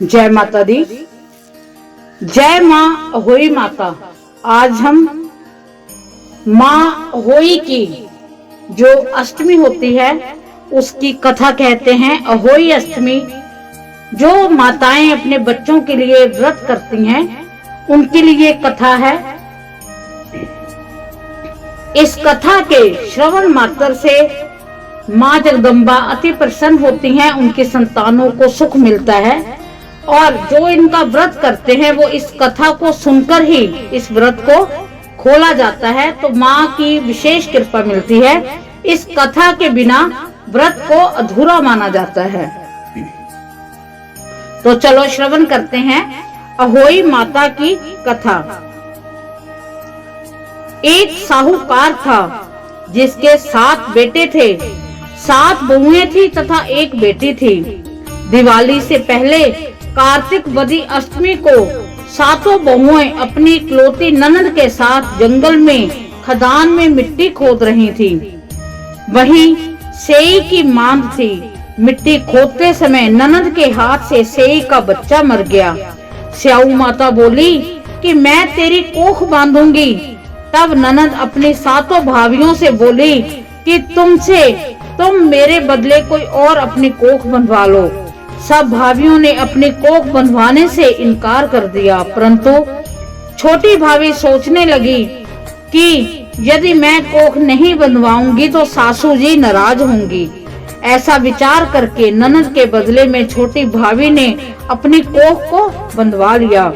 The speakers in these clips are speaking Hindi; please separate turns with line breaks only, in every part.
जय माता दी। जय माँ अहोई माता। आज हम माँ अहोई की जो अष्टमी होती है उसकी कथा कहते हैं। अहोई अष्टमी जो माताएं अपने बच्चों के लिए व्रत करती हैं उनके लिए कथा है। इस कथा के श्रवण मात्र से माँ जगदम्बा अति प्रसन्न होती हैं, उनकी संतानों को सुख मिलता है और जो इनका व्रत करते हैं वो इस कथा को सुनकर ही इस व्रत को खोला जाता है, तो माँ की विशेष कृपा मिलती है। इस कथा के बिना व्रत को अधूरा माना जाता है। तो चलो श्रवण करते हैं अहोई माता की कथा। एक साहूकार था जिसके 7 बेटे थे, 7 बहुएं थी तथा एक बेटी थी। दिवाली से पहले कार्तिक वदी अष्टमी को 7 बहुएं अपनी इकलौती ननद के साथ जंगल में खदान में मिट्टी खोद रही थी। वहीं सेई की मांद थी। मिट्टी खोदते समय ननद के हाथ से सेई का बच्चा मर गया। स्याऊ माता बोली कि मैं तेरी कोख बांधूंगी। तब ननद अपनी 7 भाभियों से बोली कि तुम मेरे बदले कोई और अपनी कोख बनवा लो। सब भाभियों ने अपनी कोख बनवाने से इनकार कर दिया, परंतु छोटी भाभी सोचने लगी कि यदि मैं कोख नहीं बनवाऊंगी तो सासू जी नाराज होंगी। ऐसा विचार करके ननद के बदले में छोटी भाभी ने अपनी कोख को बनवा लिया।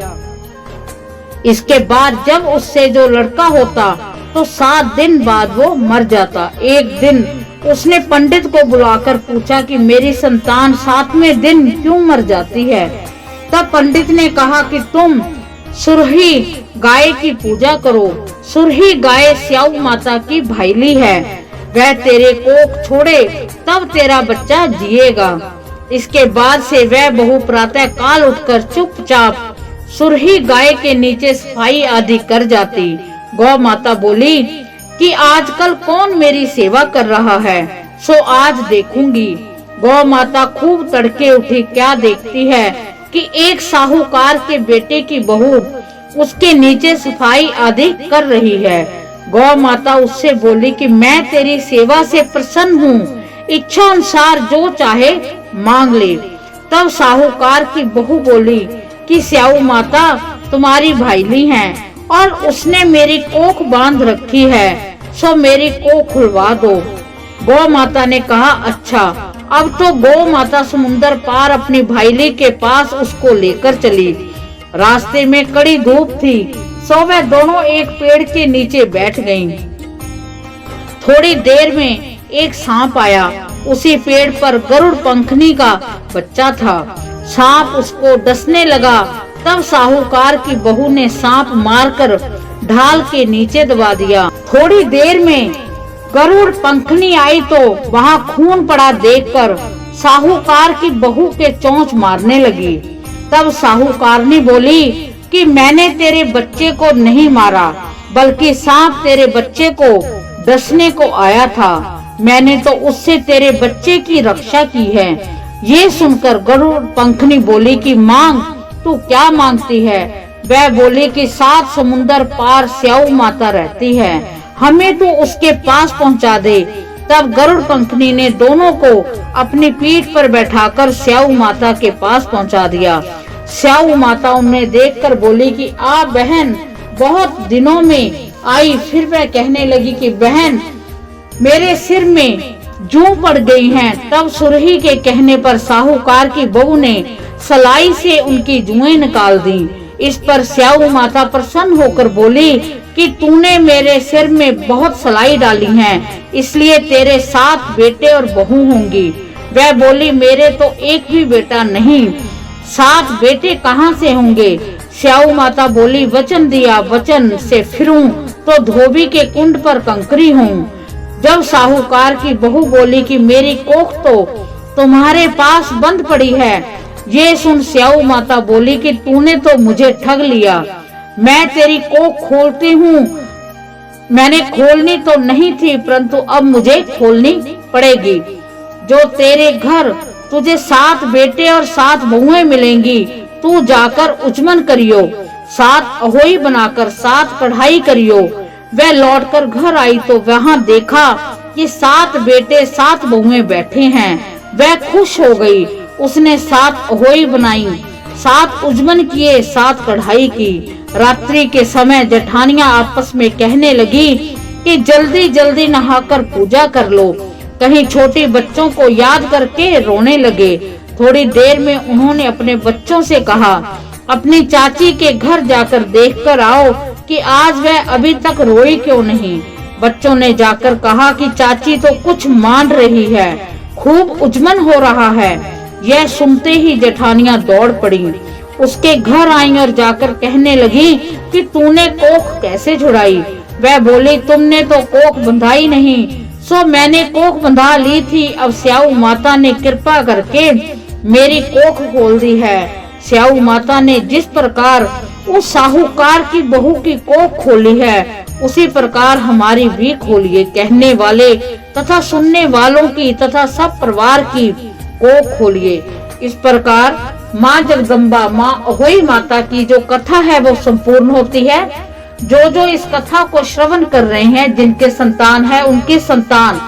इसके बाद जब उससे जो लड़का होता तो 7 दिन बाद वो मर जाता। एक दिन उसने पंडित को बुलाकर पूछा कि मेरी संतान 7वें दिन क्यों मर जाती है। तब पंडित ने कहा कि तुम सुरही गाय की पूजा करो। सुरही गाय स्याऊ माता की भाईली है, वह तेरे कोख छोड़े तब तेरा बच्चा जिएगा। इसके बाद से वह बहू प्रातः काल उठकर चुपचाप सुरही गाय के नीचे सफाई आदि कर जाती। गौ माता बोली कि आजकल कौन मेरी सेवा कर रहा है, सो आज देखूंगी। गौ माता खूब तड़के उठी, क्या देखती है कि एक साहूकार के बेटे की बहू उसके नीचे सफाई आदि कर रही है। गौ माता उससे बोली कि मैं तेरी सेवा से प्रसन्न हूँ, इच्छा अनुसार जो चाहे मांग ले। तब साहूकार की बहू बोली कि स्याऊ माता तुम्हारी भाईली हैं और उसने मेरी कोख बांध रखी है, सो मेरी कोख खुलवा दो। गौ माता ने कहा अच्छा। अब तो गौ माता समुंदर पार अपनी भाईली के पास उसको लेकर चली। रास्ते में कड़ी धूप थी, सो वे दोनों एक पेड़ के नीचे बैठ गईं। थोड़ी देर में एक सांप आया। उसी पेड़ पर गरुड़ पंखनी का बच्चा था। सांप उसको डसने लगा। तब साहूकार की बहू ने सांप मारकर ढाल के नीचे दबा दिया। थोड़ी देर में गरुड़ पंखनी आई तो वहाँ खून पड़ा देखकर साहूकार की बहू के चोंच मारने लगी। तब साहूकार ने बोली कि मैंने तेरे बच्चे को नहीं मारा, बल्कि सांप तेरे बच्चे को डसने को आया था। मैंने तो उससे तेरे बच्चे की रक्षा की है। ये सुनकर गरुड़ पंखनी बोली कि मांग, तू क्या मांगती है। वह बोली कि 7 समुंदर पार स्याऊ माता रहती है, हमें तो उसके पास पहुंचा दे। तब गरुड़ पंखनी ने दोनों को अपनी पीठ पर बैठाकर स्याऊ माता के पास पहुंचा दिया। स्याऊ माता उन्हें देखकर बोली कि आ बहन, बहुत दिनों में आई। फिर वह कहने लगी कि बहन मेरे सिर में जूं पड़ गई हैं। तब सुरही के कहने पर साहूकार की बहू ने सलाई से उनकी जुएं निकाल दी। इस पर स्याऊ माता प्रसन्न होकर बोली कि तूने मेरे सिर में बहुत सलाई डाली है, इसलिए तेरे 7 बेटे और बहू होंगी। वह बोली मेरे तो एक भी बेटा नहीं, 7 बेटे कहाँ से होंगे। स्याऊ माता बोली वचन दिया, वचन से फिरूं तो धोबी के कुंड पर कंकरी हूँ। जब साहूकार की बहू बोली कि मेरी कोख तो तुम्हारे पास बंद पड़ी है, ये सुन स्याऊ माता बोली कि तूने तो मुझे ठग लिया। मैं तेरी कोख खोलती हूँ। मैंने खोलनी तो नहीं थी, परंतु अब मुझे खोलनी पड़ेगी। जो तेरे घर तुझे 7 बेटे और 7 बहुएं मिलेंगी। तू जाकर उचमन करियो, 7 अहोई बनाकर 7 कढ़ाई करियो। वह लौटकर घर आई तो वहां देखा कि 7 बेटे 7 बहुएं बैठे हैं। वह खुश हो गई। उसने 7 अहोई बनाई, 7 उजमन किए, 7 कढ़ाई की। रात्रि के समय जेठानियां आपस में कहने लगी कि जल्दी जल्दी नहाकर पूजा कर लो। कहीं छोटे बच्चों को याद करके रोने लगे। थोड़ी देर में उन्होंने अपने बच्चों से कहा, अपनी चाची के घर जाकर देखकर आओ कि आज वह अभी तक रोई क्यों नहीं। बच्चों ने जाकर कहा कि चाची तो कुछ मान रही है, खूब उजमन हो रहा है। यह सुनते ही जेठानियां दौड़ पड़ी, उसके घर आई और जाकर कहने लगी कि तूने कोख कैसे छुड़ाई। वह बोली, तुमने तो कोख बंधाई नहीं, सो मैंने कोख बंधा ली थी। अब स्याऊ माता ने कृपा करके मेरी कोख खोल दी है। स्याऊ माता ने जिस प्रकार उस साहूकार की बहू की कोख खोली है, उसी प्रकार हमारी भी खोलिए। कहने वाले तथा सुनने वालों की तथा सब परिवार की कोख खोलिए। इस प्रकार माँ जगदम्बा, माँ अहोई माता की जो कथा है वो संपूर्ण होती है। जो इस कथा को श्रवण कर रहे हैं, जिनके संतान है, उनकी संतान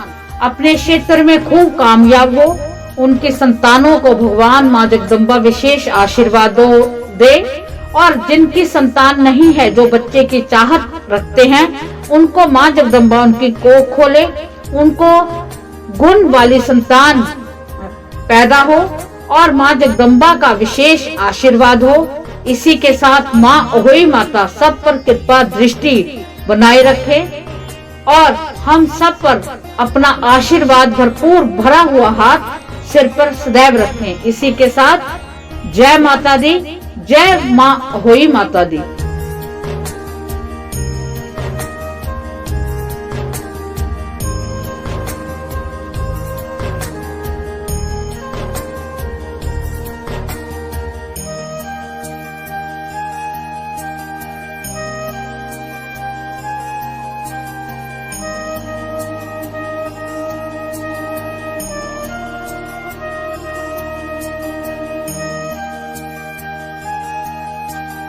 अपने क्षेत्र में खूब कामयाब हो। उनकी संतानों को भगवान माँ जगदम्बा विशेष आशीर्वाद दे। और जिनकी संतान नहीं है, जो बच्चे की चाहत रखते हैं, उनको माँ जगदम्बा उनकी कोख खोले, उनको गुण वाली संतान पैदा हो और माँ जगदम्बा का विशेष आशीर्वाद हो। इसी के साथ माँ अहोई माता सब पर कृपा दृष्टि बनाए रखे और हम सब पर अपना आशीर्वाद भरपूर भरा हुआ हाथ सिर पर सदैव रखें। इसी के साथ जय माता दी, जय माँ अहोई माता दी।